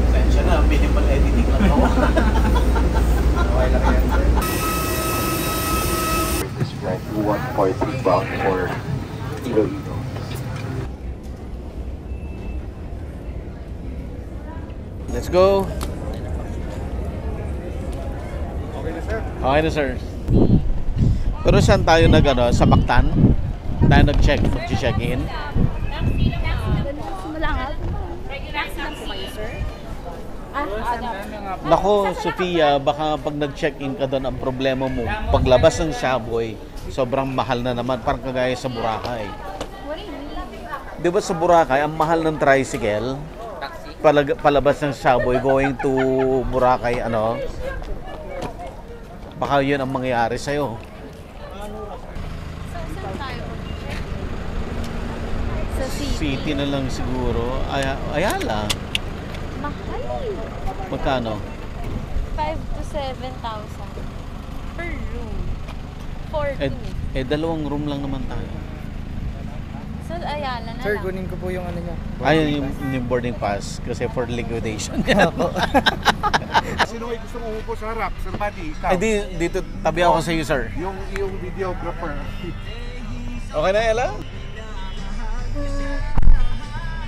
Sensya na, minimal editing lang ako. Okay lang yan, sir. This flight 143 bound for Iloilo. Let's go! Okay na, sir? Okay na, sir. Pero saan tayo nag-ano? Sa Mactan? Tayo mag-check-in? Nako, Sofia, baka pag nag-check-in ka doon, ang problema mo, paglabas ng Shaboy, sobrang mahal na naman, parang kagaya sa Boracay. Di ba sa Boracay, ang mahal ng tricycle, palabas ng Shaboy, going to Boracay, ano, baka yun ang mangyayari sa'yo. Sa City na lang siguro. Ayala. Mahal. Magkano? 5 to 7,000 per room. For two. Dalawang room lang naman tayo. So, Ayala na Sir, lang. kunin ko po yung ano niya. Ayun yung boarding pass kasi for liquidation. Sino ay gusto mong umupo sa harap? Sir Buddy, ikaw. Dito tabi ako sa iyo, sir. Yung videographer. Okay na, Ella?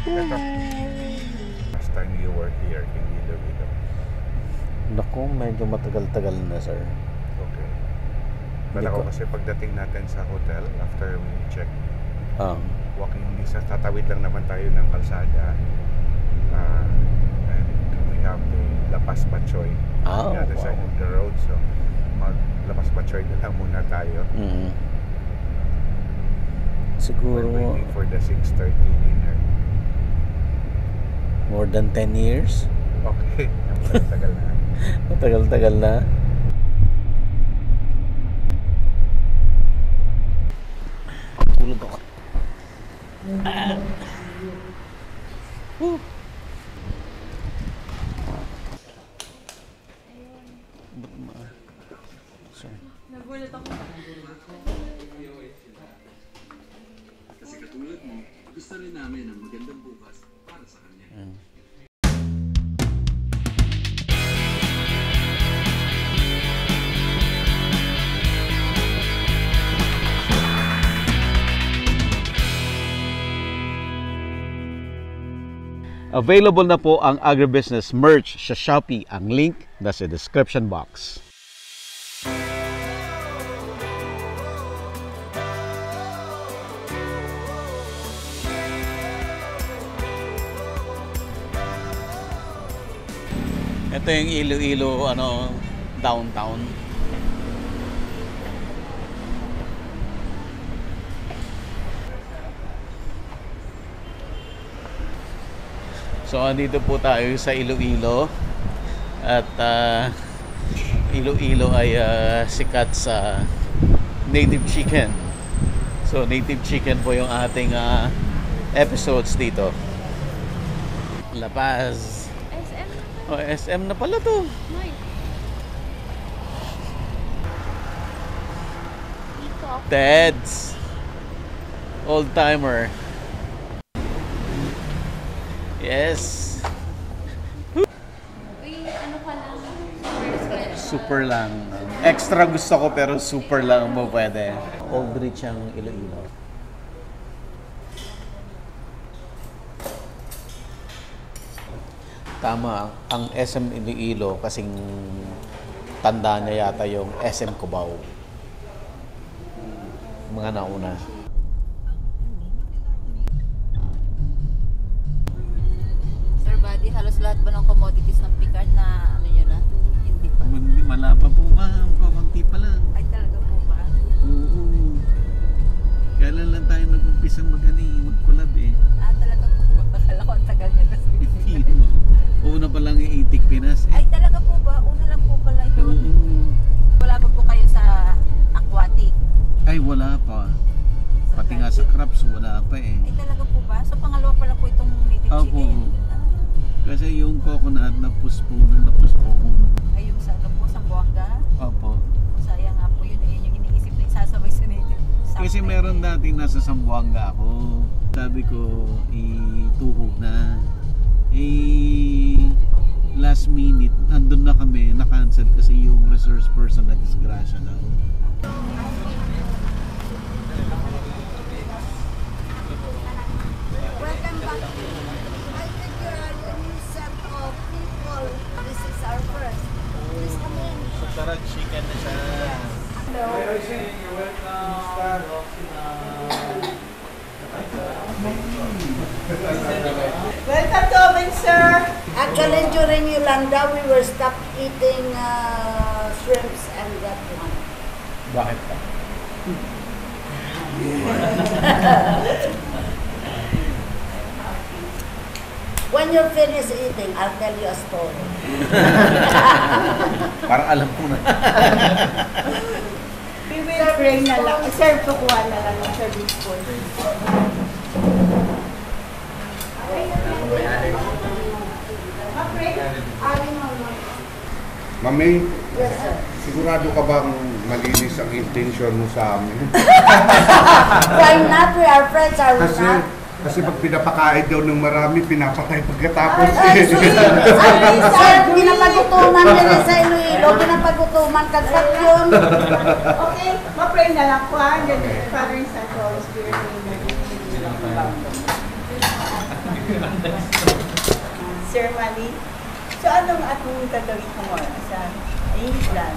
Ito. Last time you were here in Iloilo. Naku, medyo matagal-tagal na, sir. Okay. Bala ko kasi pagdating natin sa hotel, after we check, walking distance, tatawid lang naman tayo ng kalsada. And we have the La Paz Bachoy on the other side of the road. So, La Paz Bachoy na lang muna tayo. Siguro We're waiting for the 6:30 dinner. more than 10 years. Okay, matagal na. Matagal-tagal na. Tulog ako. Nagulat ako. Kasi katulad mo, gusto rin namin ang magandang bukas para sa kanya. Available na po ang agribusiness merch sa Shopee. Ang link nasa description box. Ito yung Iloilo downtown. So andito po tayo sa Iloilo at Iloilo ay sikat sa native chicken. So native chicken po yung ating episodes dito. La Paz. SM na. Oh, SM na pala to. Dito ako. Ted's old timer. Yes. Uy, ano ka lang? Super lang. Extra gusto ko pero super lang mo pwede. Old Bridge ang Iloilo. Tama, ang SM Iloilo kasing tanda niya yata yung SM Cubao. Mga nauna. Sir Buddy, halos lahat ba ng commodities ng Picard na ano nyo na? Hindi pa. Malaba po ba? Kakunti pa lang. Ay, talaga po ba? Oo. Kailan lang tayo nag-umpisang mag-collab eh. Ah, talaga po ba? Bakala ko ang tagal nyo na Hindi. Una pa lang yung Itik Pinas eh. Ay, talaga po ba? Una lang po pala yun. Oo. Wala pa po kayo sa aquatic? Ay, wala pa. Pati nga sa crabs, wala pa eh. Ay, talaga po ba? So, pangalawa pala po itong native Opo. chicken? Kasi yung coconut na puspunan. Ay, yung sa Buanga? Opo. Sayang nga po yun. Ayun yung iniisip na isasabay sa native. Kasi Kasi meron dating nasa Zamboanga ako. Sabi ko, ituhog na. Last minute, nandun na kami, na-cancel kasi yung resource person na disgrasya daw. Welcome back. I think you're a new set of people. This is our first. Please come in. Sarap chicken na siya. Welcome to Oven, sir. Actually, during Yolanda, we were stopped eating shrimps and that one. Bakit pa? When you're finished eating, I'll tell you a story. Parang alam ko na. We will bring na lang. Sir, kukuha na lang ng service food. Mami, Yes, sir. sigurado ka bang malinis ang intention mo sa amin? Why not? We are friends, are we Kasi, not? kasi pag pinapakain daw ng marami, pinapatay pagkatapos. Sir, ginapagutuman nila sa Iloilo, ginapagutuman kagsak yun. Okay, ma-pray na lang po ha. Then, Father and Son, Holy Spirit, Sir Manny, so anong atong gagawin ko mo sa plan?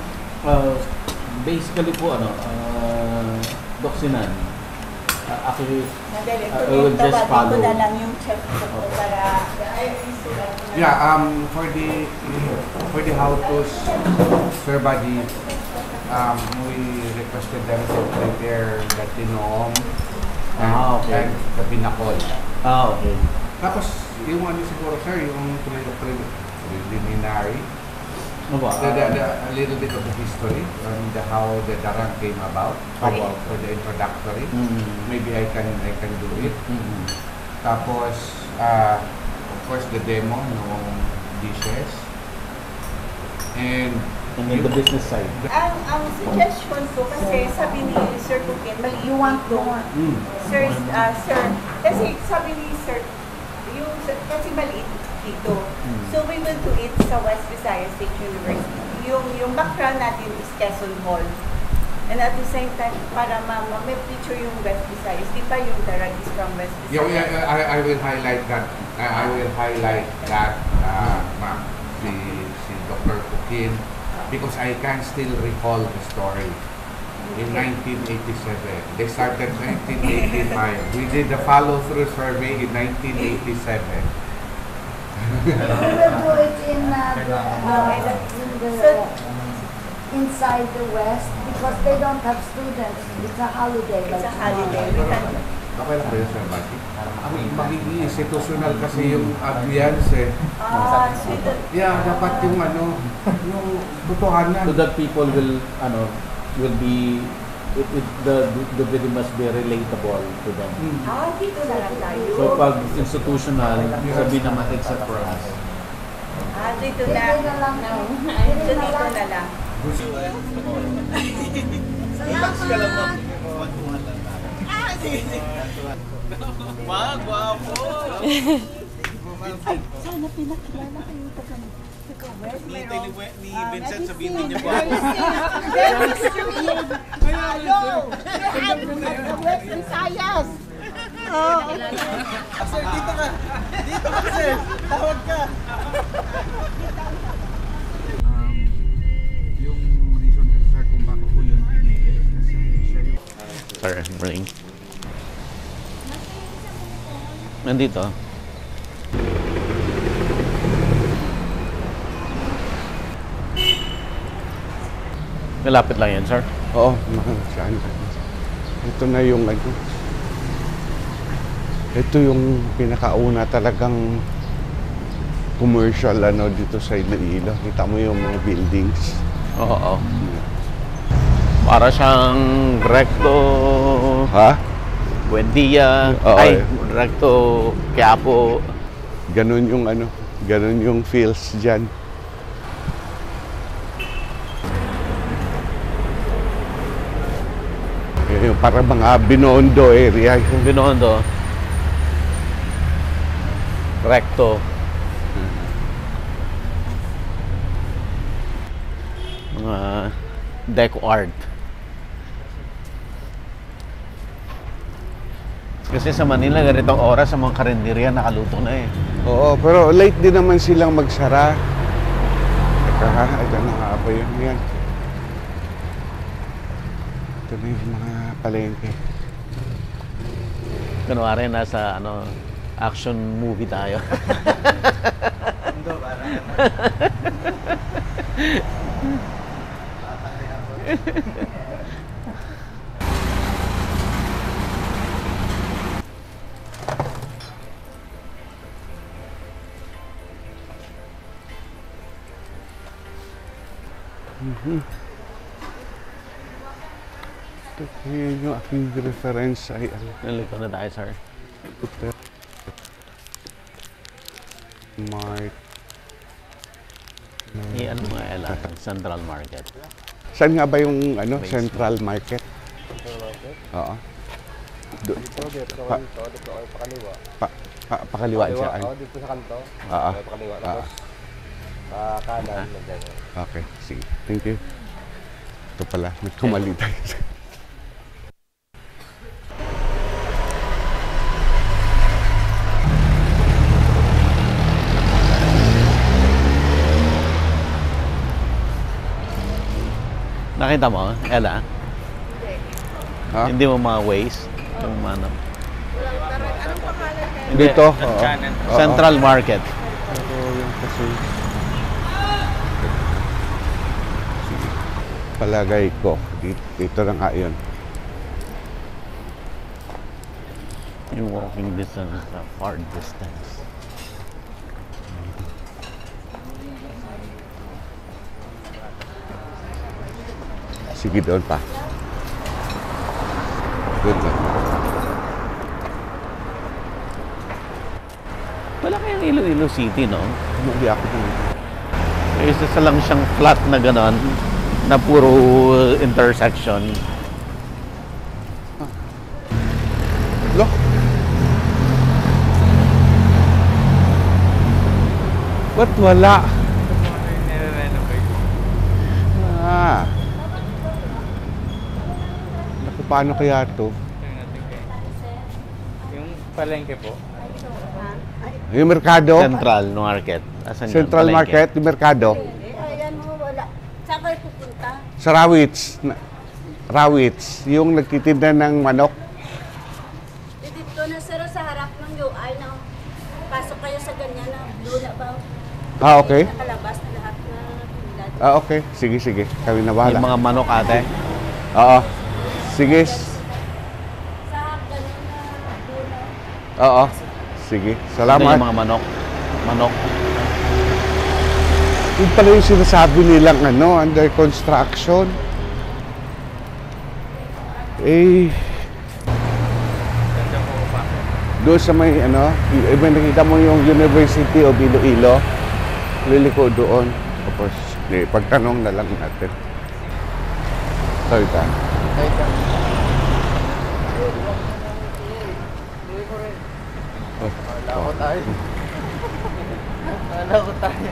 Basically po, Doxinan. Actually, Madali, I will just tawagin ko follow. na lang yung chef ko para Yeah, for the how-tos, Sir Buddy, we requested them to prepare the tinom okay. and the pinakol. Okay. Tapos, yung ano siguro, sir, yung preliminary, a little bit of the history and how the darang came about for the introductory. Maybe I can do it. Tapos, of course, the demo ng dishes. And then the business side. Ang suggestion ko kasi sabi ni Sir Kukin, you want more. Sir, kasi sabi ni Sir, kasi maliit dito. So we will do it sa West Visayas State University. Yung background natin is Quezon Hall. And at the same time, para may picture yung West Visayas. Di ba yung darag is from West Visayas? yeah, I will highlight that. Ma'am, si Dr. Kukin, because I can still recall the story. In 1987, they started 1985. We did the follow-through survey in 1987. We will do it inside the West because they don't have students. It's a holiday. It's a holiday. We can Okay lang ba yun, Sir Bati? Magiging institutional kasi yung ambience eh. Yeah, dapat yung yung totohanan. So that people will be the video must be relatable to them. dito na lang tayo. So pag institutional, sabi naman except for us. Dito na. Dito na lang. Dito na lang. Salamat. Magwapo! Sana pinakilala kayo taga-West. Ni Vincent sabihin niya po ako. Hello! Taga-West Visayas! Sir, dito ka! Dito ka, sir! Tawag ka! Yung reason kasi, sir, kung bakit po yun pinili, kasi siya yung... Sir, ring. Nandito. Malapit lang yan, sir. Oo, saan? Ito na yung ito yung pinakauna talagang commercial dito sa Iloilo. Kita mo yung mga buildings. Oo. Para siyang recto Ha? Buendia. Oo, Ay, eh. recto Quiapo. Ganun yung ganun yung feels dyan. Yung para mga Binondo area. Binondo. Recto. Mga deco art. Kasi sa Manila, ganitong oras sa mga karinderya, nakaluto na eh. Oo, pero late din naman silang magsara. Teka ha, ito na nga ba yun? Yan. Ito na yung mga palengke. Kunwari, nasa action movie tayo. Yun yung aking reference ay ano. Nalito na tayo, sir. Mart. Iyan mo nga, Ella, Central Market. Saan nga ba yung Basement. Central Market? Oo. Pakaliwa siya. Dito sa kanto. Oo. Pakaliwa. Ah. Tapos, sa kanan. Nandiyan. Okay, sige. Thank you. Ito pala, nagkamali tayo. Nakita mo, Ella? Ha? Hindi mo mga ways? Yung ano? Anong pangalan niya? Dito? Oo. Central Market. Pero yung kasi... Sige. Palagay ko. Dito na nga yun. Yung walking distance, far distance. Sige, doon pa. Doon lang. Wala kayang Iloilo City, no? Hindi ako doon. Isa lang siyang flat na ganon, na puro intersection. Look. Ba't wala? Ah. Naku, paano kaya to? Yung palengke po. Yung merkado? Central Market. Asan yun? Central Palengke. Market, yung merkado? Ayan mo, wala. Saan kayo pupunta? Sa Rawits. Rawits. Yung nagtitinda ng manok. Dito na sir, sa harap ng UI na pasok kayo sa ganyan na blue na ba? Ah, okay. Nakalabas na lahat na nila. Ah, okay. Sige, sige. Kami na bahala. Yung mga manok, ate. Oo. Sige. Sa ganun na blue na. Oo. Sige. Ito Salamat. yung mga manok. Manok. Yung pala yung sinasabi nilang under construction. Eh, doon sa may may nakita mo yung University of Iloilo, liliko doon. Tapos, pagtanong na lang natin. Sorry ka. Wala ko tayo. Wala ko tayo.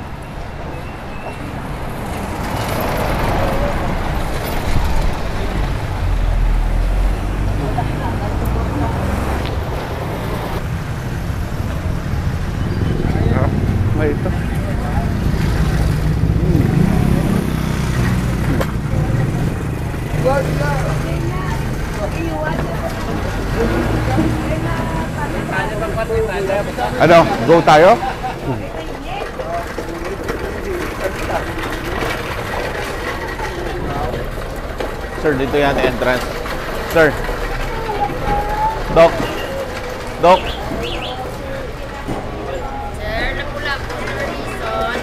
May ito. Ano? Go tayo? Sir, dito yan entrance. Sir. Doc. Doc. Sir, napula po ng reason.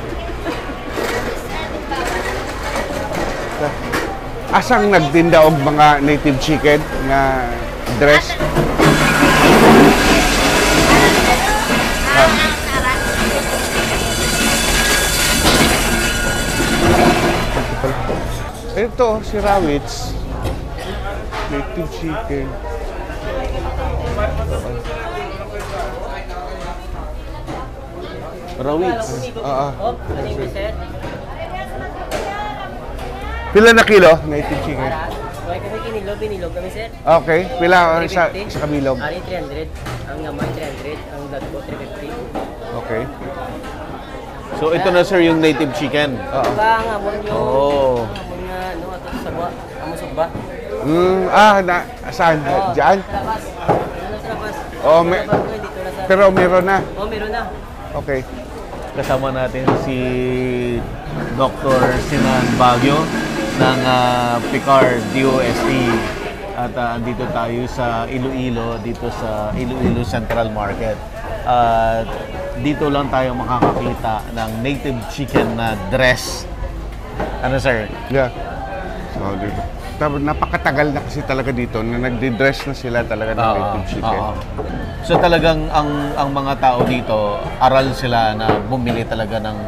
Asang nagtinda og mga native chicken nga dress? Ito, si Rawits. Native chicken. Rawits. Oo. Pila na kilo? Native chicken. Kami binilog kami sir. Okay. Pila sa kabilog? Ari 300, ang gamay 300, ang dagko 350. Okay. So ito na sir yung native chicken. Oo. Ang amon yung Oh. amon nga ano ato sa sagwa, amo sugba. Saan? Diyan? Labas. Ano sa labas? Oo, Dito na sa. pero meron na. Oh, meron na. Okay. Kasama natin si Dr. Sinan Baguio ng Picard DOST. At andito tayo sa Iloilo, dito sa Iloilo Central Market. At dito lang tayo makakakita ng native chicken na dress. Ano sir? Yeah. So, dito. Tapos napakatagal na kasi talaga dito na nagdi-dress na sila talaga ng native chicken. Oo. So talagang ang mga tao dito, aral sila na bumili talaga ng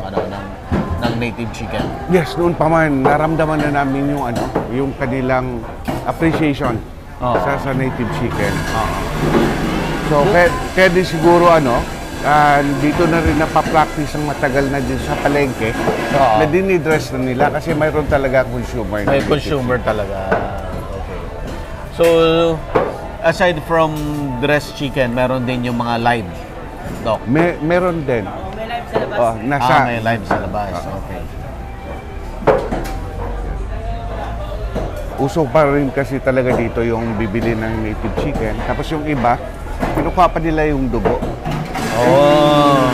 ng native chicken. Yes, noon pa man naramdaman na namin yung yung kanilang appreciation sa native chicken. So kaya din siguro dito na rin napapractice ang matagal na din sa palengke na dinidress na nila kasi mayroon talaga consumer. May consumer talaga. Okay. So aside from dressed chicken, meron din yung mga live, Doc. Meron din. May live sa labas. May live sa labas. Okay. Uso pa rin kasi talaga dito yung bibili ng native chicken. Tapos yung iba, kinukuha pa nila yung dugo. Oh.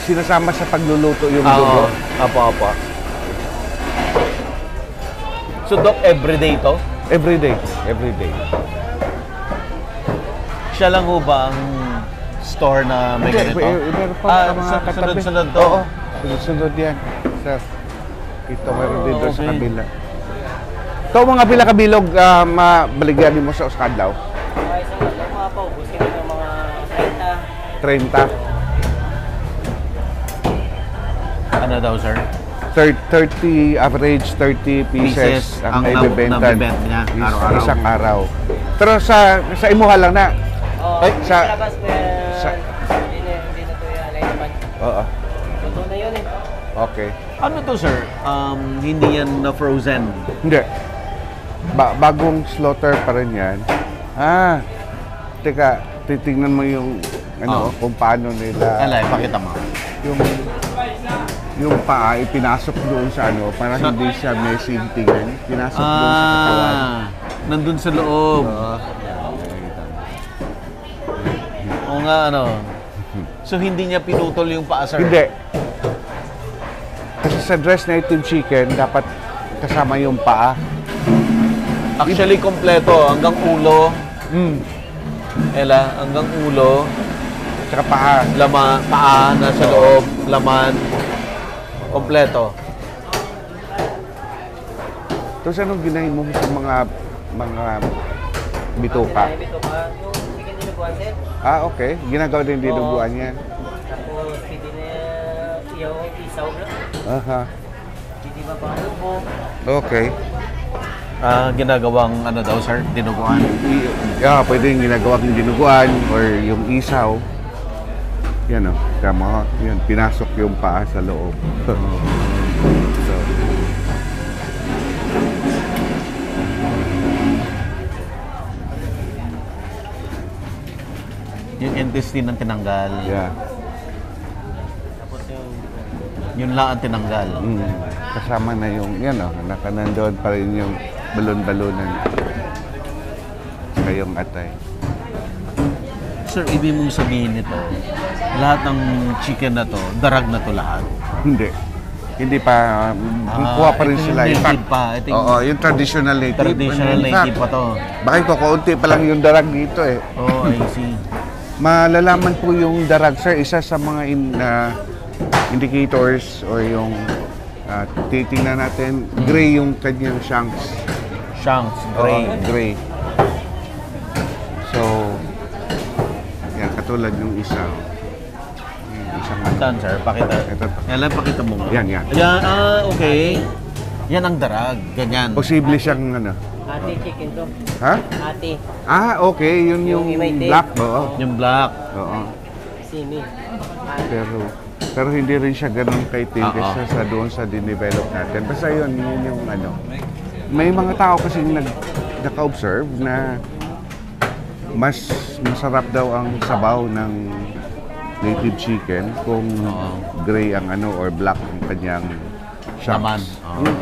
Sinasama sa pagluluto yung dugo. Apo. So, Doc, everyday to? Every day. Siya lang ho ba ang store na may ganito? Meron pa mga katabi. Sunod-sunod to? Oo, sunod-sunod yan. Sir, ito meron din doon sa okay. kabila. Ito mga pila kabilog, mabaligyan mo sa Uskadlaw? Okay, so mga paubos kami ng mga 30. Ano daw, sir? 30, average 30 pieces ang naibibenta niya araw-araw. Isang araw. Pero sa imuha lang na. Ay, sa labas hindi na to yan naman. Oo. Totoo na yun eh. Okay. Ano to, sir? Hindi yan na frozen. Hindi. Bagong slaughter pa rin yan. Teka, titingnan mo yung kung paano nila. Pakita mo. Yung paa ipinasok doon sa para hindi siya messy tingnan. Pinasok doon sa katawan. Nandun sa loob. Oo nga, So, hindi niya pinutol yung paa, sir? Hindi. Kasi sa dress native chicken, dapat kasama yung paa. Actually, kompleto. Hanggang ulo. Hanggang ulo. Tsaka paa. Paa, nasa loob. Laman. Kompleto. Tapos anong ginahin mo sa mga bituka? Yung chicken dinuguan sir. Okay. Ginagawa din dinuguan yan. Tapos pwede na isaw bro. Pwede ba pang lubo? Okay. Ginagawang daw, sir? Dinuguan? Pwede yung ginagawang dinuguan or yung isaw. Yan tama. Yan, pinasok yung paa sa loob. Yung intestine ang tinanggal. Yeah. Tapos Yun lang ang tinanggal. Kasama na yung, nakanandoon pa rin yung balon-balonan. Sa yung atay. Sir, ibig mong sabihin nito, lahat ng chicken na to, darag na to lahat? Hindi. Hindi pa, kuha pa rin ito sila. Yung In fact, native pa. Ito yung oo, yung traditional native. traditional In fact, native pa to. Bakit ko, kaunti pa lang yung darag dito eh. Oh, I see. Malalaman po yung darag, sir. Isa sa mga indicators or yung titingnan natin, gray yung kanyang shanks. Shanks, gray. Oo, gray. So, yan, katulad yung isa. Yung isang Saan, sir? Pakita. Ito. Yan lang, pakita mo. Yan, yan. Yan, okay. Yan ang darag. Ganyan. Posible siyang Ate chicken to. Ha? Ate. Ah, okay. Yun yung Yung black, oo. Yung black. Oo. Simi. Pero hindi rin siya ganun kaitindi Oo. sa doon sa dinevelop natin. Basta yun yung ano. May mga tao kasi naka-observe na mas masarap daw ang sabaw ng native chicken kung gray ang ano or black ang kanyang shanks. Laman.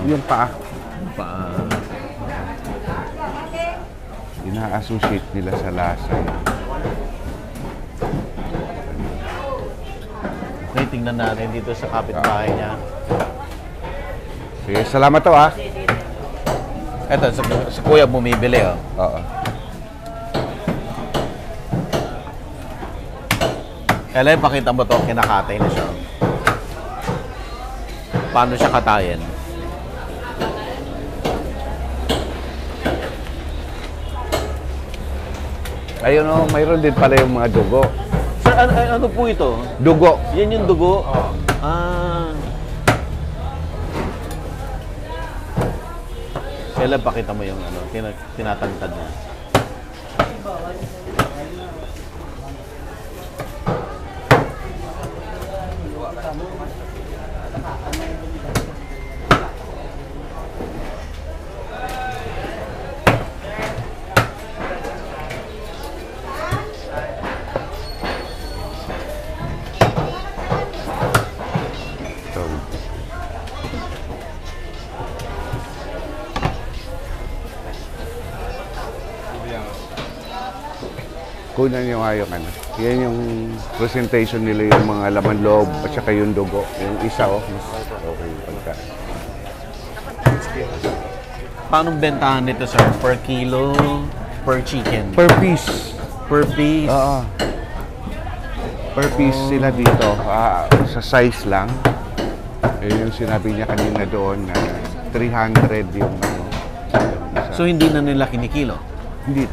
Yung paa. Pa, Ina-associate nila sa lasa. okay, tingnan natin dito sa kapitbahay niya. Sige, salamat to ah. Eto, si kuya bumibili, oh. Oo. Kailan pakita mo to, kinakatay na siya. Paano siya katayin? Ayun oh, mayroon din pala yung mga dugo. Sir, ano po ito? Dugo. Yan yung dugo? Ah. Kailan pakita mo yung ano, tinatantad niya? Kunan nyo nga yung ano. Yan yung presentation nila, yung mga laman loob at saka yung dugo. Yung isa oh, mas okay yung pagkain. Paano bentahan nito, sir? Per kilo? Per chicken? Per piece. Per piece? Oo. Per piece sila dito. Sa size lang. Yun yung sinabi niya kanina doon na 300 yung ano. So hindi na nila kinikilo? Hindi.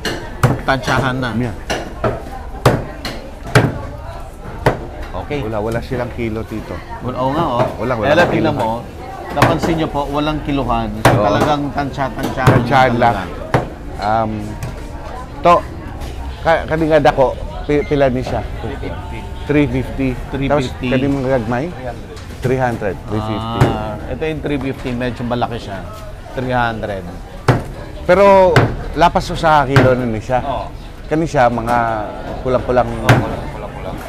Tansyahan na? Yeah. Okay. Wala silang kilo dito. Oo nga, oh. Wala tingnan mo, napansin nyo po, walang kiluhan. So, Oo. talagang tansyahan. Tansyahan lang. Kanina dako, pila ni siya? 350. 350. Tapos kanina mga gagmay? 300. 350. Ito yung 350, medyo malaki siya. 300. Pero lapas ko sa kilo na ni siya. Oo. Kani siya mga kulang-kulang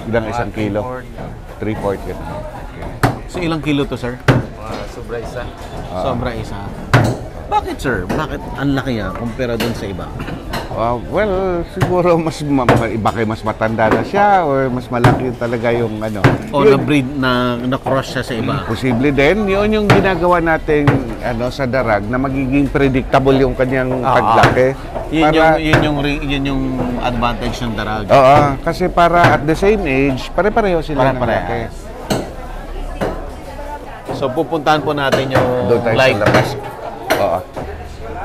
ilang isang kilo. 3/4 yun. So ilang kilo to, sir? Sobra isa. Sobra isa. Bakit, sir? Bakit ang laki niya kumpara dun sa iba? Well, siguro iba kayo mas matanda na siya or mas malaki talaga yung ano. O na-breed na-cross siya sa iba? Posible din. Yun yung ginagawa natin ano, sa darag na magiging predictable yung kanyang paglaki. Yun yung advantage ng darag. Oo, kasi para at the same age, pare-pareho sila ng laki. Pare-parehas. So pupuntahan po natin yung Doon tayo light. sa labas. Oo.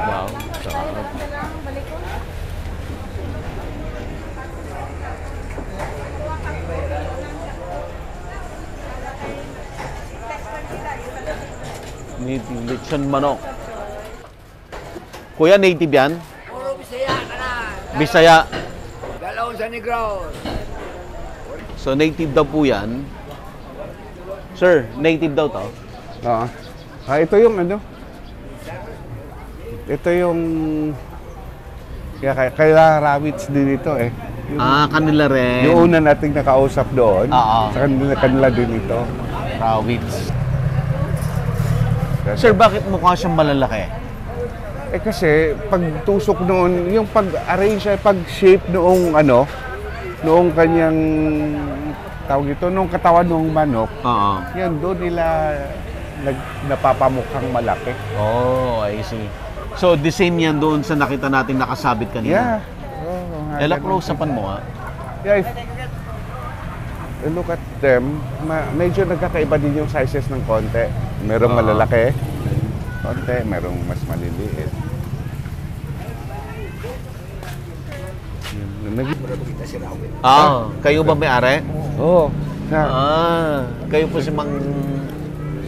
Wow. Sarap. Native lechon manok. Kuya, native yan? Puro Bisaya ka na. Bisaya. Galawon sa Negros. So native daw po yan. Sir, native daw to? Oo. Ito yung ano. Ito yung kaya rabbits din ito eh. Kanila rin. Yung una nating nakausap doon, Oo. sa kanila din ito. Rawits. Sir, bakit mukha siyang malalaki? Eh kasi pag tusok noon, yung pag-arrange ay pag-shape noong ano, noong kanyang tawag ito, noong katawan ng manok, Oo. yan doon nila napapamukhang malaki. Oh, I see. So, the same yan doon sa nakita natin nakasabit kanina? Yeah. Oh, Ela, close-upan mo nga. Yeah, if you look at them, medyo nagkakaiba din yung sizes ng konti. Merong malalaki, konti, merong mas maliliit. Kayo ba may-ari? Oo. Kayo po si Mang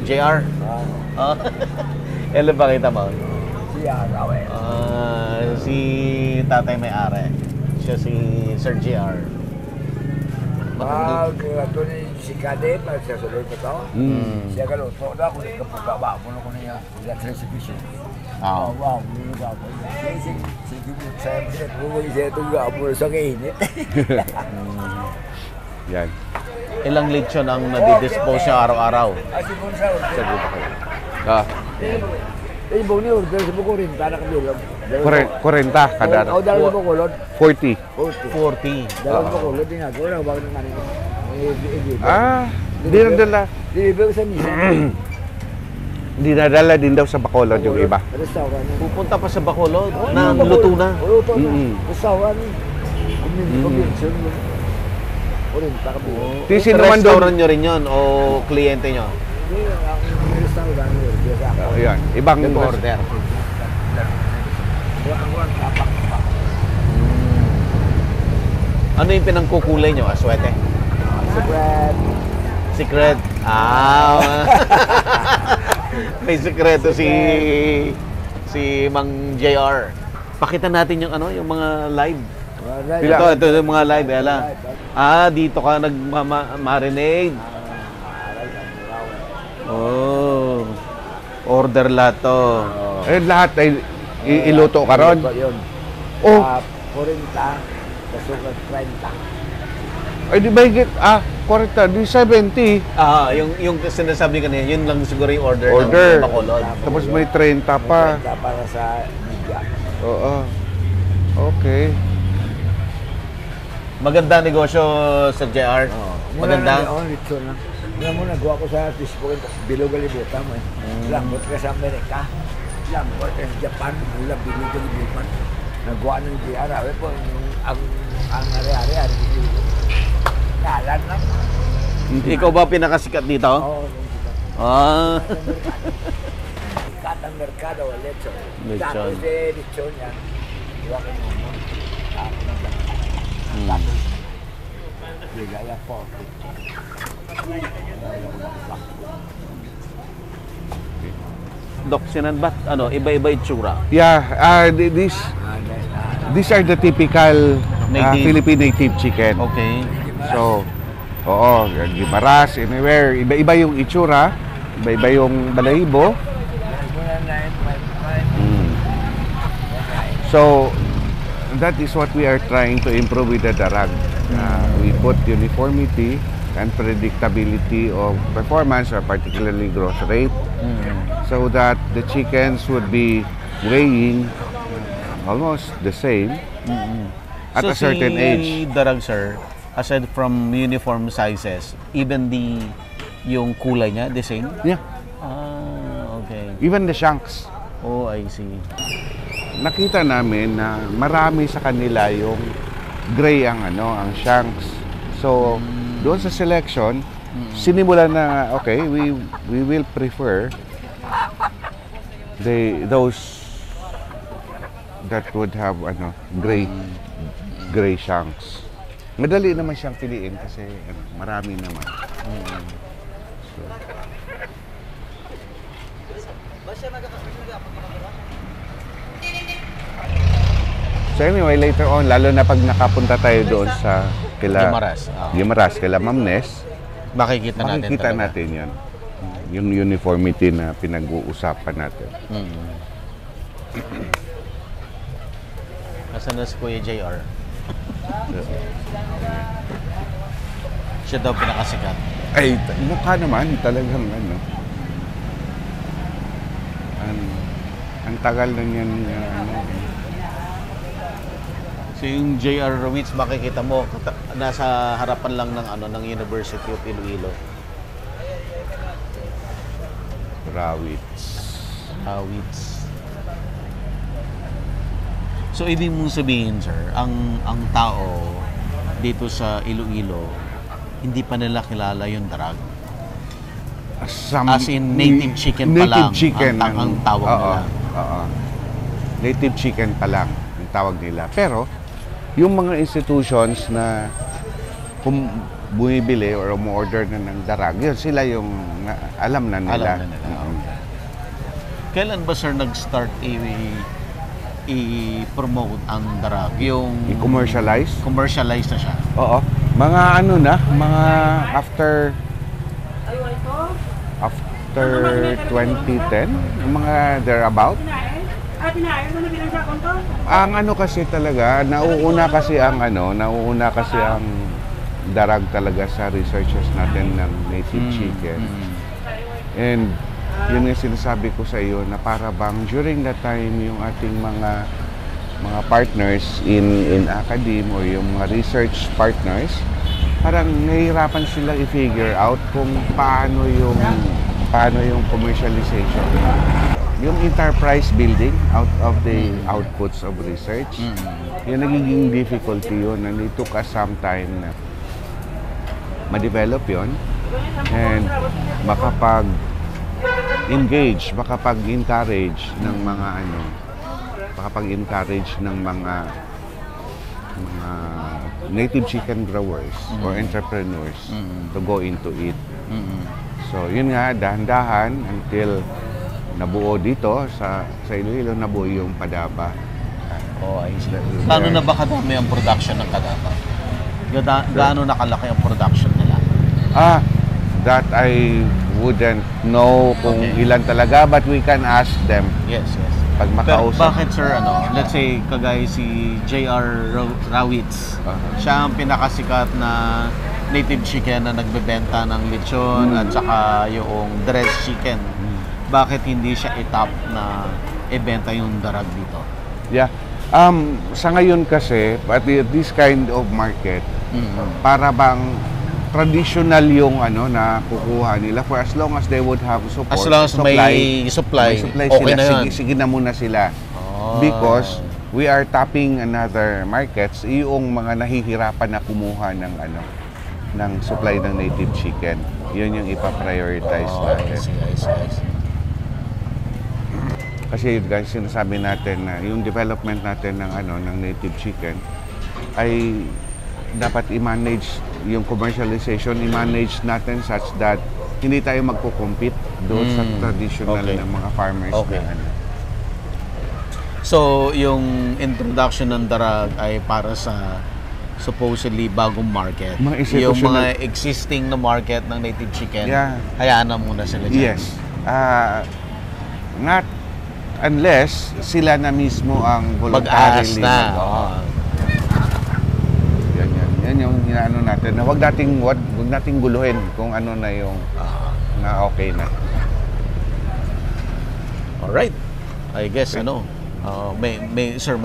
JR? Ela, pakita mo. Si tatay may-ari. Siya si Sir JR. Ito ni si Kadet, nagsasulod ko to. Siya galuto na ako, nagkapagaba mo na ko niya. That's recipe. Wow, sige mo saya mo siya, kung siya itong gabo sa kainit. Yan. Ilang lechon ang nadidispose niya araw-araw? Siguro sa order. Sagot ako. Ah. Ibong ni order sa bukurin, tanak bilang. 40 kada. O, dalawa mo kulod? 40. 40. Dalawa mo kulod, din ako. Wala bakit naman ito. Hindi nadala. Dilibre sa misa. Hindi nadala din daw sa Bacolod yung iba. Restaurant. Pupunta pa sa Bacolod na luto na. Luto na. Restaurant. Convention. Tisi naman Restaurant doon. nyo rin yun o kliyente nyo? Hindi, ang restaurant. Ayan, ibang order. Ano yung pinangkukulay nyo? Aswete? Secret. May sekreto si Mang JR. Pakita natin yung ano, yung mga live. Ito yung mga live, Ella. Dito ka nag-marinade. Oh. Order lahat to. Lahat ay iluto ka ron. Oh. 40, kasukat 30. Ay di ba higit? 40, di 70. Yung sinasabi kanina, yun lang siguro yung order. Ng Bacolod. Tapos may 30 pa. 30 para sa media. Oo. Okay. Maganda negosyo sa JR. Maganda. Lechon na. Muna mo, nagawa ko sa Facebook, bilog kalibutan mo eh. Langot ka sa Amerika. Langot ka sa Japan. Mula bilog kalibutan. Nagawa ng JR. Ang ari-ari. Kalan lang. Ikaw ba pinakasikat dito? Oo. Sikat ang merkado, lechon. Lechon. Tapos lechon yan. Iwa ka mo. Tapos, ligaya po. Dok, sinanbat? Iba-iba itsura? Yeah, these are the typical Philippine native chicken. Okay. So, gimaras, anywhere. Iba-iba yung itsura, iba-iba yung balahibo. So, that is what we are trying to improve with the darag. We put uniformity and predictability of performance, or particularly growth rate, so that the chickens would be weighing almost the same at a certain age. Darag, sir, aside from uniform sizes, even yung kulay niya, the same? Yeah. Okay. Even the shanks. Oh, I see. Nakita namin na marami sa kanila yung gray ang shanks. So, doon sa selection, sinimulan na okay, we will prefer those that would have gray shanks. Madali naman siyang piliin kasi marami naman. So anyway, later on, lalo na pag nakapunta tayo doon sa Guimaras, kila Ma'am Ness, makikita natin yan. Yung uniformity na pinag-uusapan natin. Asan na si Kuya JR? Siya daw pinakasikat. Ay, mukha naman, talagang ang tagal na yan. So yung JR Rawits, makikita mo, nasa harapan lang ng University of Iloilo. Rawits. So ibig mong sabihin, sir, ang tao dito sa Iloilo, hindi pa nila kilala yung darag? As in native chicken pa lang ang tawag nila? Native chicken pa lang ang tawag nila. Pero yung mga institutions na bumibili or umorder na ng darag, yun sila yung alam na nila. Kailan ba sir nag-start i-promote ang darag? Yung I-commercialize? Commercialize na siya. Oo. Mga ano na, mga after 2010, yung mga thereabout. Ang ano kasi talaga, nauuna kasi ang darag talaga sa researchers natin ng native chicken. And yun yung sinasabi ko sa iyo na para bang during that time yung ating mga partners in academe or yung mga research partners, parang nahihirapan sila i-figure out kung paano yung commercialization. Yung enterprise building out of the outputs of research, yung nagiging difficulty yun, and it took us some time na ma-develop yun and makapag-encourage ng mga native chicken growers or entrepreneurs to go into it. So yun nga, dahan-dahan until nabuo dito sa Iloilo, nabuo yung Padaba. Oh, I see. Gaano na ba kadami ang production ng Kadaba? Gaano nakalaki ang production nila? That I wouldn't know kung ilan talaga, but we can ask them. Yes. Pag Pero makausap. bakit sir, let's say kagaya si J.R. Rawitz, siya ang pinakasikat na native chicken na nagbebenta ng lechon at saka yung dressed chicken. Bakit hindi siya itap na ibenta yung darag dito? Yeah. Sa ngayon kasi, at this kind of market, para bang traditional yung na kukuha nila for as long as they would have support. As long as may supply okay sila, na yun. Sige na muna sila. Because we are tapping another markets, yung mga nahihirapan na kumuha ng supply ng native chicken. Yun yung ipa-prioritize natin. I see. Kasi guys, sinasabi natin na yung development natin ng native chicken ay dapat i-manage yung commercialization, i-manage natin such that hindi tayo magko-compete doon sa traditional ng mga farmers na So, yung introduction ng darag ay para sa supposedly bagong market. Yung mga existing na market ng native chicken, hayaan na muna sila dyan. Yes. Not unless sila na mismo ang voluntarily yan yung inaano natin na wag nating guluhin kung ano na yung na okay na. Alright. I guess may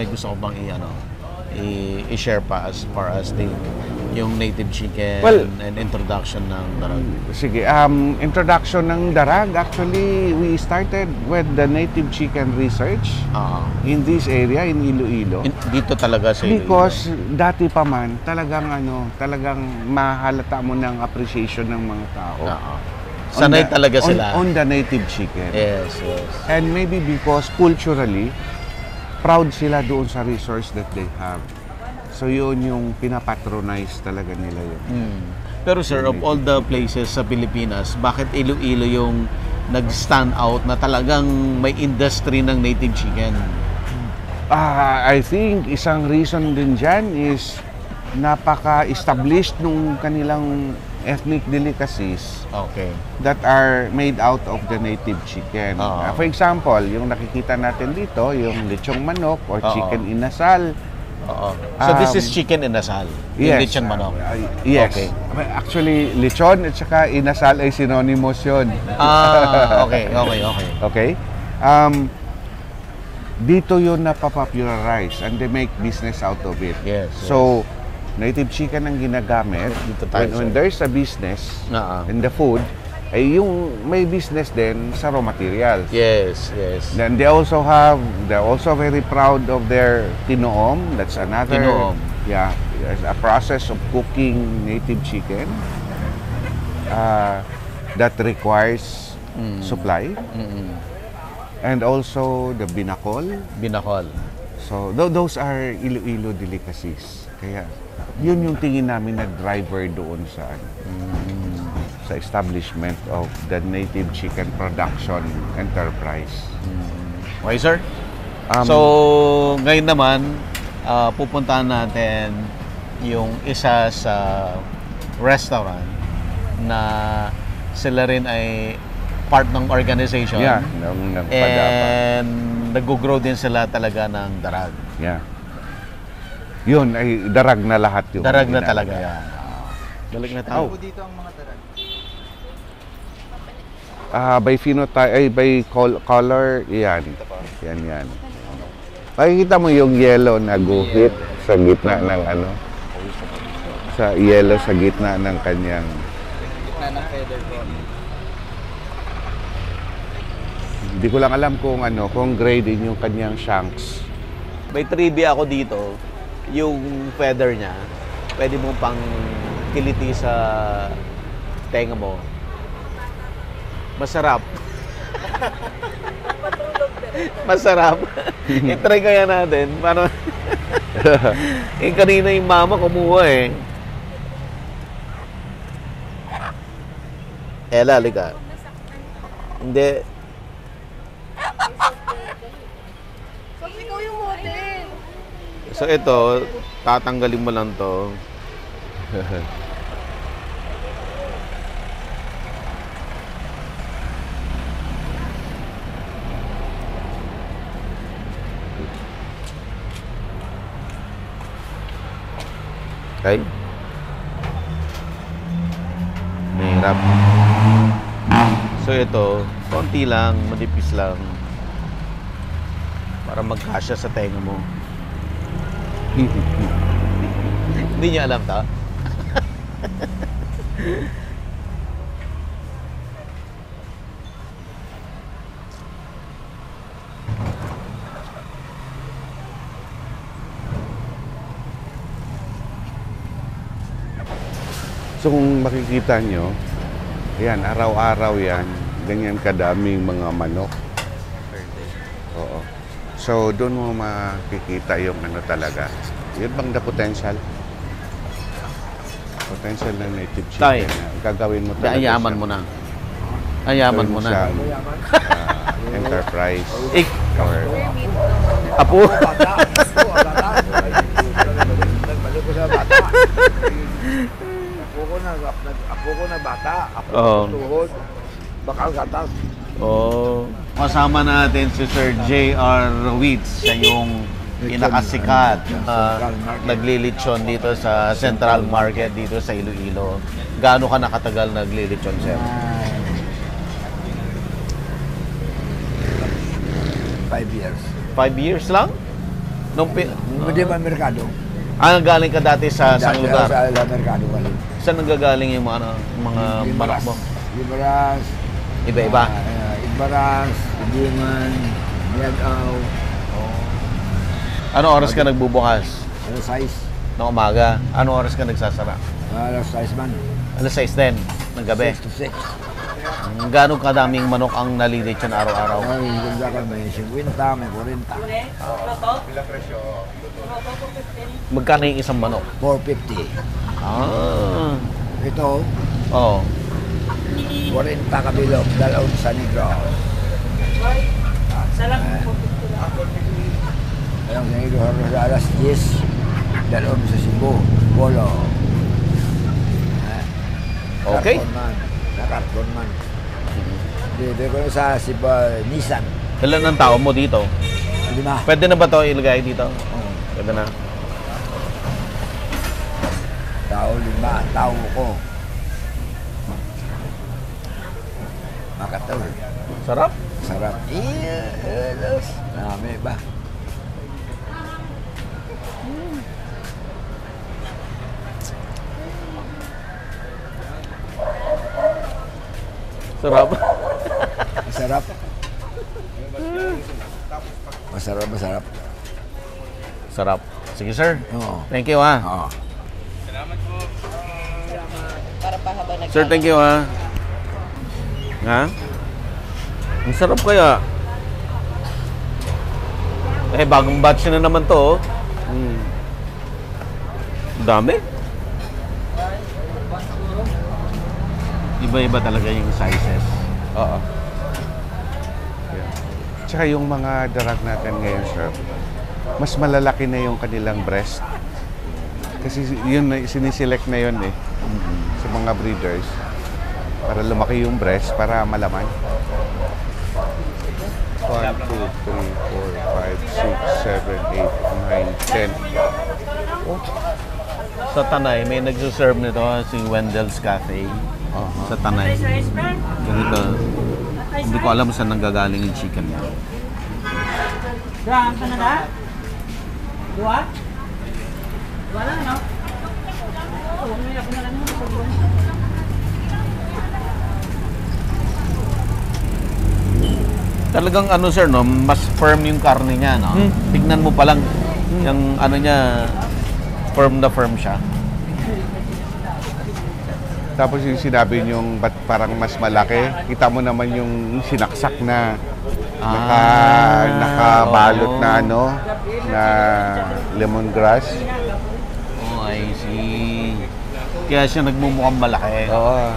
gusto ko bang i-share pa as far as yung native chicken and introduction ng darag? Sige, introduction ng darag, actually we started with the native chicken research in this area in Iloilo. Dito talaga sa Iloilo. Because dati pa man talagang mahalata mo ng appreciation ng mga tao. Sanay talaga sila on the native chicken. Yes. And maybe because culturally proud sila doon sa resource that they have. So yun yung pinapatronize talaga nila yun. Pero sir, of all the places sa Pilipinas, bakit Iloilo yung nag-stand out na talagang may industry ng native chicken? I think isang reason din dyan is napaka-established nung kanilang ethnic delicacies that are made out of the native chicken. For example, yung nakikita natin dito, yung lechong manok or chicken inasal. So this is chicken inasal? Yung lechong manok? Yes. Actually, lechon at saka inasal ay synonymous yun. Okay. Dito yun napapopularize and they make business out of it. So, native chicken ang ginagamit when there's a business in the food, ay yung may business din sa raw materials. Yes. Then they're also very proud of their tinoom. That's another a process of cooking native chicken that requires supply. And also the binakol. So those are Iloilo delicacies. Kaya yun yung tingin namin na driver doon sa establishment of the native chicken production enterprise. Okay, sir? So, ngayon naman, pupuntahan natin yung isa sa restaurant na sila rin ay part ng organization. Yeah, and nag-grow din sila talaga ng darag. Yeah. Yun, ay darag na lahat yun. Darag na talaga yan. Dalag na tao. Dito ang mga darag. By phenotype, ay by color, yan. Yan. Makikita mo yung yellow na guhit sa gitna ng ano. Sa yellow sa gitna ng kanyang. Gitna ng feather ko. Hindi ko lang alam kung ano, kung grading yung kanyang shanks. May trivia ako dito. Yung feather niya, pwede mong pang kiliti sa tenga mo. Masarap. Masarap. I-try kaya natin. Paano? Kanina yung mama kumuha eh. Ella, liga. Hindi. So ito, tatanggalin mo lang to. Okay. Mahirap. So ito, konti lang, manipis lang. Para magkasya sa tenga mo. Hindi niya alam ta. So kung makikita nyo, yan, araw-araw yan, ganyan kadaming mga manok. Oo. So doon mo makikita yung ano talaga. Yun bang the potential? Potential ng native chicken na gagawin mo talaga. Ayaman mo na. Ayaman mo na. Enterprise. Or apo. Nagbalik ko sa bata. Apo ko na bata. Apo ko tuhod. Bakal gatas. Oh. Kasama natin si Sir J.R. Witz. Siya yung pinakasikat naglilitsyon dito sa Central Market dito sa Iloilo. Gaano ka nakatagal naglilitsyon, sir? 5 years. 5 years lang? Hindi ba merkado? Galing ka dati sa isang lugar? Sa merkado wala. Saan nanggagaling yung mga manok mo? Libaras. Iba-iba? Ibaras, Ibungan, Miagaw. Ano oras ka nagbubukas? Alas 6. Ng umaga. Ano oras ka nagsasara? Alas 6 man. Alas 6 din ng gabi. 6 to 6. Gaano kadaming manok ang nalilitsyon araw-araw? Ay, ganda ka, may 50, may 40. Magkano yung isang manok? 450. Ah. Ito, Oo. 40 kabilog, dalawang sa negro. Ayun, sa negro, sa alas 10, dalawang sa Cebu, Polo. Okay. Nakarton man. Dito ko sa Cebu, Nissan. Ilan ang tao mo dito? 5. Pwede na ba ito ilagay dito? Pwede na. Tao 5, tao ko. Makataw. Sarap. Sarap. Yes. Nami ba? Sarap. Masarap. Masarap, masarap. Sarap. Sige, sir. Oo. Thank you, ha. Oo. Para pa habang nag- Sir, thank you, ha. Ha? Ang sarap kaya. Bagong batch na naman to, oh. Dami. Iba-iba talaga yung sizes. Oo. Tsaka yung mga darag natin ngayon, sir, mas malalaki na yung kanilang breast. Kasi yun, siniselect na yun eh, sa mga breeders. Para lumaki yung breast, para malaman. 1, 2, 3, 4, 5, 6, 7, 8, 9, 10. Oh. Sa Tanay, may nagsuserve nito si Wendell's Cafe. Sa Tanay. Ganito. Hindi ko alam saan nanggagaling yung chicken niya. Saan ka na na? Dua? Dua lang, ano? Oo, may ako na lang yung Talagang ano sir, no? Mas firm yung karne niya, no? Tignan mo pa lang yung ano niya, firm na firm siya. Tapos yung sinabi niyong ba't parang mas malaki, kita mo naman yung sinaksak na nakabalot na ano, na lemongrass. Oh, I see. Kaya siya nagmumukhang malaki. Oo.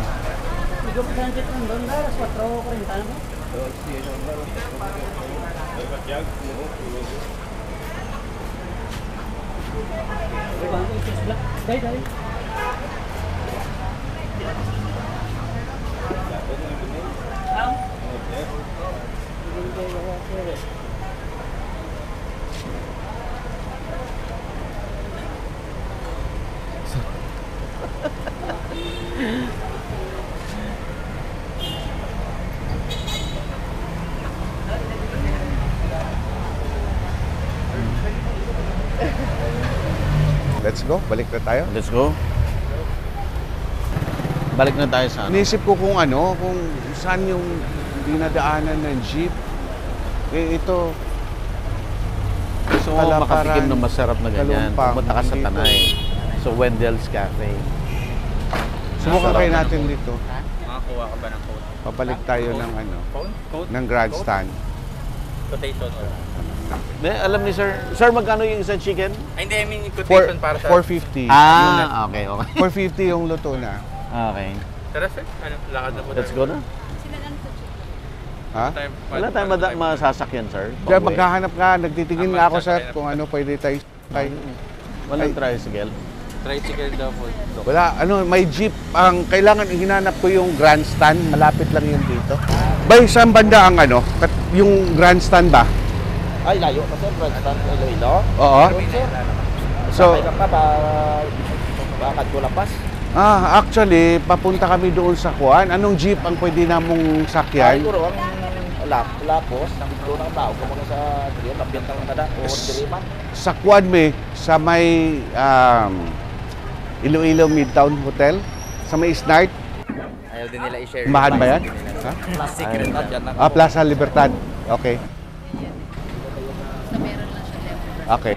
Let's go, balik na tayo. Let's go. Balik na tayo sa ano. Inisip ko kung ano, kung saan yung dinadaanan ng jeep. Eh ito, Gusto mo makatikim ng masarap na ganyan, pumunta ka sa Tanay. So Wendell's Cafe. Subukan kayo natin dito. Makakuha ka ba ng code? Papalik tayo ng ano, Code? ng grandstand. Quotation. Alam ni sir, sir magkano yung isang chicken? Ay, hindi, I mean quotation para sa... 450. Ah, okay, okay. 450 yung luto na. Okay. Tara sir, ano, lakad na po. Let's go na. Ha? Wala tayong masasakyan, sir. Kaya maghahanap ka, nagtitingin nga ako sa kung ano pwede tayo. Walang tricycle. Tricycle daw po. Wala, ano, may jeep. Ang kailangan, hinanap ko yung grandstand. Malapit lang yun dito. Bay, saan banda ang ano? Yung grandstand ba? Ay, layo ka sir, grandstand Iloilo. Oo. So, bakit ko lapas? actually, papunta kami doon sa Kuan. Anong jeep ang pwede namong sakyan? Siguro ang lapos, dito na tao ko muna sa Driyan, nabiyantang na o Diriman. Sa Kuan may, sa may Iloilo Midtown Hotel, sa may Snart. Ayaw din nila i-share. Mahan ba yan? Ha? Plastic Libertad yan. Plaza Libertad. Okay. Sa meron lang siya lemon. Okay.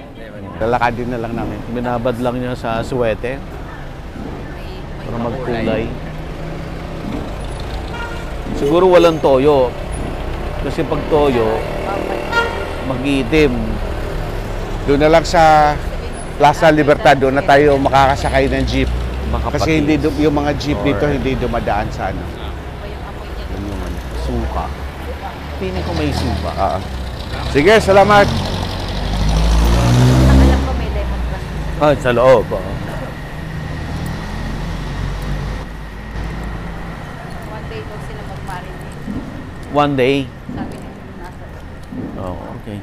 Lalakadin na lang namin. Binabad lang niya sa suwete para magkulay. Siguro walang toyo. Kasi pag toyo, mag-iitim. Doon na lang sa Plaza Libertad, doon na tayo makakasakay ng jeep. Kasi hindi yung mga jeep dito hindi dumadaan sa ano. Yung suka. Pili ko may suka. Sige, salamat. Alam ko may lemongrass. Sa loob. One day daw sila mag-marinate. One day. Sabi niya nasa Oh, okay.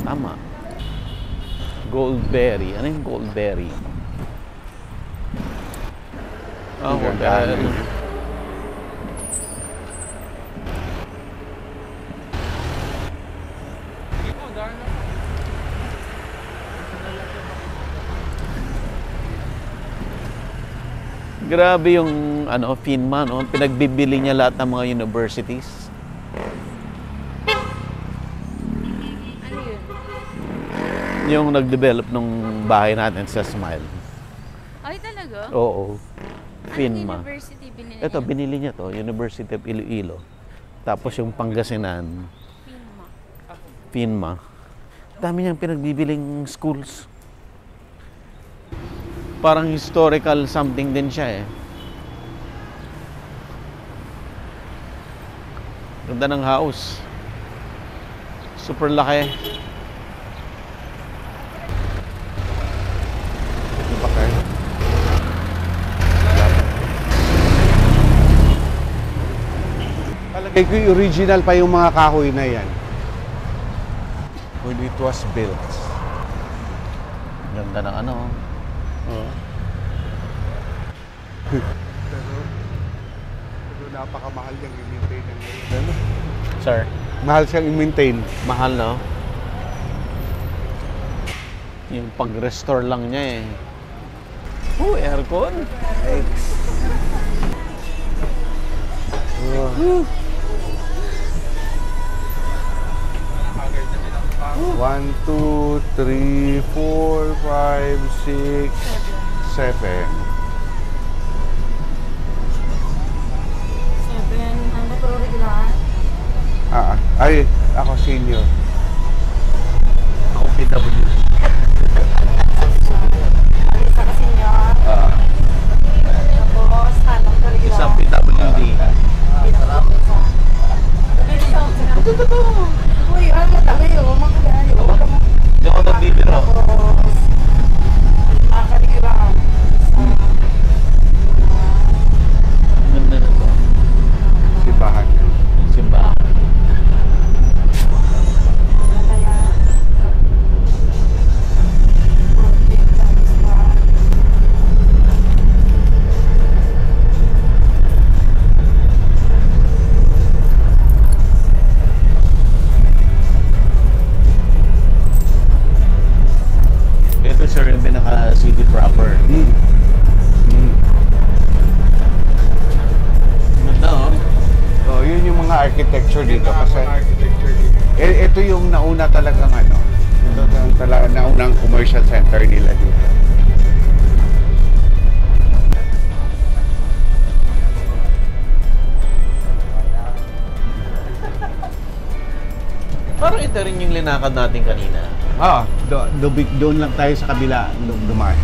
Tama. Goldberry. Ano yung goldberry? Hotel. Grabe yung ano, FINMA, no? Pinagbibili niya lahat ng mga universities. Ano yun? Yung nag-develop ng bahay natin sa Smile. Ay, talaga? Oo. FINMA. Anong university binili Ito, niya? binili niya to, University of Iloilo. Tapos yung Pangasinan, FINMA. Dami niyang pinagbibiling schools. Parang historical something din siya eh. Ganda ng house. Super laki. Ito ba kayo? Palagay ko yung original pa yung mga kahoy na yan. When it was built. Ganda ng ano. Oh. pero napakamahal niyang i-maintain ng ano? Sir, Mahal siyang i-maintain. mahal no? Yung pag-restore lang niya eh. Oh, aircon. Oh. 1, 2, 3, 4, 5, 6, 7. 700 pero regular. Ay, ako senior. Ako PW. Alisa kasi niya. Tapos, anong regular? Isang PWD. Uy, ano tayo? Magkakayo. Hindi ako nagbibiro. Makakaligram. Ganda na to. Simbahan. Simbahan. Ito sir yung pinaka-city proper. Ganda oh. Oh, yun yung mga architecture dito kasi ito yung nauna talagang ano. Ito talaga naunang commercial center nila dito. Parang ito rin yung linakad natin kanina. Doon lang tayo sa kabila dumaan.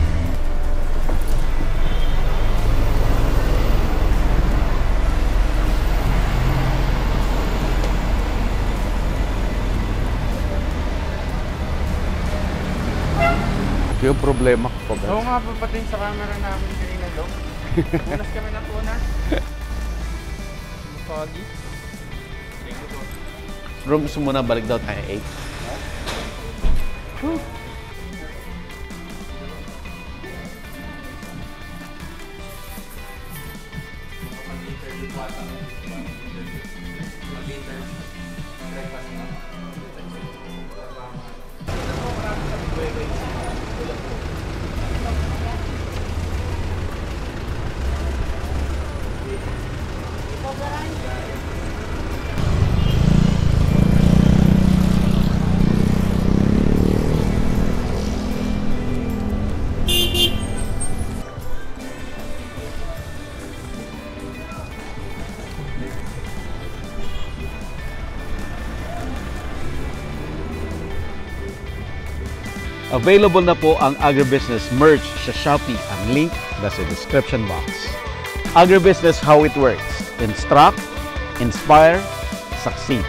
Yung problema ko pa. Oo nga pa pati sa camera namin kanina daw. Unas kami na tuna. Foggy. Bro, gusto mo na balik daw tayo 8? Available na po ang Agribusiness merch sa Shopee. Ang link nasa description box. Agribusiness, how it works. Instruct, inspire, succeed.